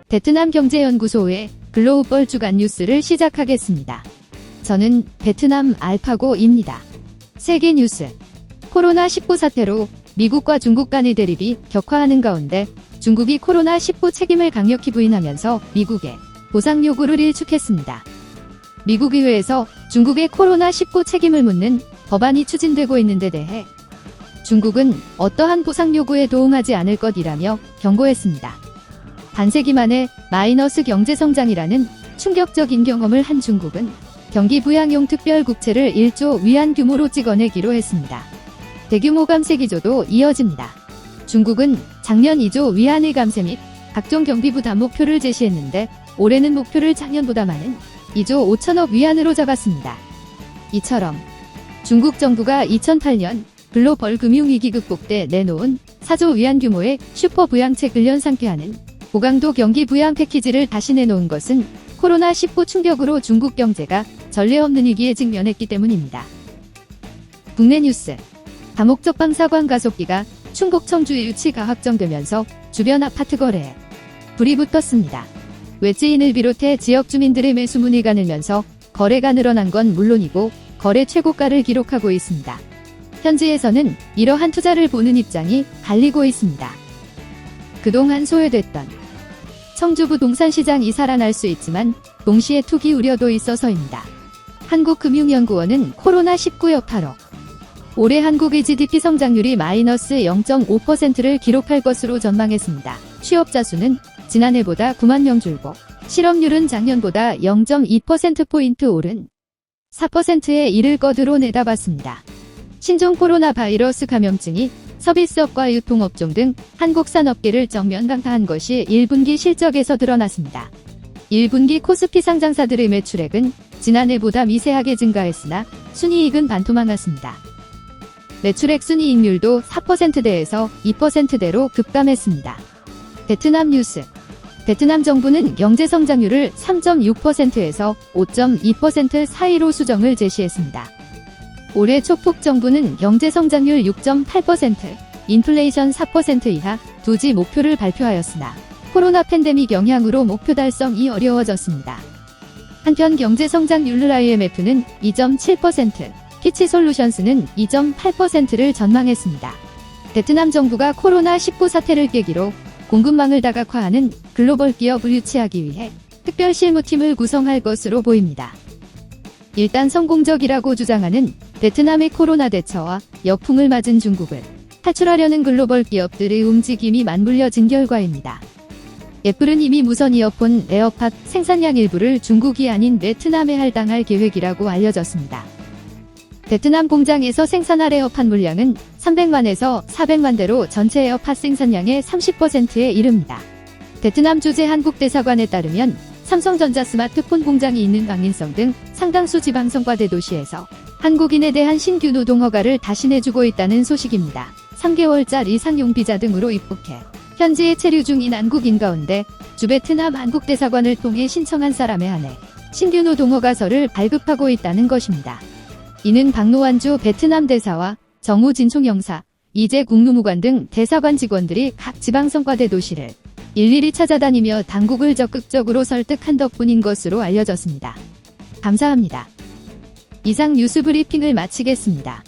베트남 경제연구소의 글로벌 주간 뉴스를 시작하겠습니다. 저는 베트남 알파고입니다. 세계 뉴스. 코로나19 사태로 미국과 중국 간의 대립이 격화하는 가운데 중국이 코로나19 책임을 강력히 부인하면서 미국에 보상 요구를 일축했습니다. 미국 의회에서 중국의 코로나19 책임을 묻는 법안이 추진되고 있는 데 대해 중국은 어떠한 보상 요구에 도움하지 않을 것이라며 경고했습니다. 반세기 만에 마이너스 경제성장이라는 충격적인 경험을 한 중국은 경기 부양용 특별국채를 1조 위안 규모로 찍어내기로 했습니다. 대규모 감세 기조도 이어집니다. 중국은 작년 2조 위안의 감세 및 각종 경비 부담 목표를 제시했는데 올해는 목표를 작년보다 많은 2조 5천억 위안으로 잡았습니다. 이처럼 중국 정부가 2008년 글로벌 금융위기 극복 때 내놓은 4조 위안 규모의 슈퍼 부양책을 연상케 하는 고강도 경기 부양 패키지를 다시 내놓은 것은 코로나19 충격으로 중국 경제가 전례 없는 위기에 직면했기 때문입니다. 국내 뉴스. 다목적 방사관 가속기가 충북 청주의 유치가 확정되면서 주변 아파트 거래에 불이 붙었습니다. 외지인을 비롯해 지역 주민들의 매수문이 가늘면서 거래가 늘어난 건 물론이고 거래 최고가를 기록하고 있습니다. 현지에서는 이러한 투자를 보는 입장이 갈리고 있습니다. 그동안 소외됐던 청주 부동산시장이 살아날 수 있지만 동시에 투기 우려도 있어서입니다. 한국금융연구원은 코로나19 여파로 올해 한국의 GDP 성장률이 마이너스 0.5%를 기록할 것으로 전망했습니다. 취업자 수는 지난해보다 9만 명 줄고 실업률은 작년보다 0.2%포인트 오른 4%에 이를 것으로 내다봤습니다. 신종 코로나 바이러스 감염증이 서비스업과 유통업종 등 한국산 업계를 정면 강타한 것이 1분기 실적에서 드러났습니다. 1분기 코스피 상장사들의 매출액은 지난해보다 미세하게 증가했으나 순이익은 반토막났습니다. 매출액 순이익률도 4%대에서 2%대로 급감했습니다. 베트남 뉴스. 베트남 정부는 경제성장률을 3.6%에서 5.2% 사이로 수정을 제시했습니다. 올해 초폭 정부는 경제성장률 6.8%, 인플레이션 4% 이하 두지 목표를 발표하였으나 코로나 팬데믹 영향으로 목표 달성이 어려워졌습니다. 한편 경제성장률 IMF는 2.7%, 피치솔루션스는 2.8%를 전망했습니다. 베트남 정부가 코로나19 사태를 계기로 공급망을 다각화하는 글로벌 기업을 유치하기 위해 특별 실무팀을 구성할 것으로 보입니다. 일단 성공적이라고 주장하는 베트남의 코로나 대처와 역풍을 맞은 중국을 탈출하려는 글로벌 기업들의 움직임이 맞물려진 결과입니다. 애플은 이미 무선 이어폰 에어팟 생산량 일부를 중국이 아닌 베트남에 할당할 계획이라고 알려졌습니다. 베트남 공장에서 생산할 에어팟 물량은 300만에서 400만 대로 전체 에어팟 생산량의 30%에 이릅니다. 베트남 주재 한국대사관에 따르면 삼성전자 스마트폰 공장이 있는 강인성 등 상당수 지방성과 대도시에서 한국인에 대한 신규 노동 허가를 다시 내주고 있다는 소식입니다. 3개월짜리 상용 비자 등으로 입국해 현지에 체류 중인 한국인 가운데 주베트남 한국대사관을 통해 신청한 사람에 한해 신규 노동 허가서를 발급하고 있다는 것입니다. 이는 박노환주 베트남 대사와 정우진 총영사, 이재 국무무관 등 대사관 직원들이 각 지방성과 대도시를 일일이 찾아다니며 당국을 적극적으로 설득한 덕분인 것으로 알려졌습니다. 감사합니다. 이상 뉴스 브리핑을 마치겠습니다.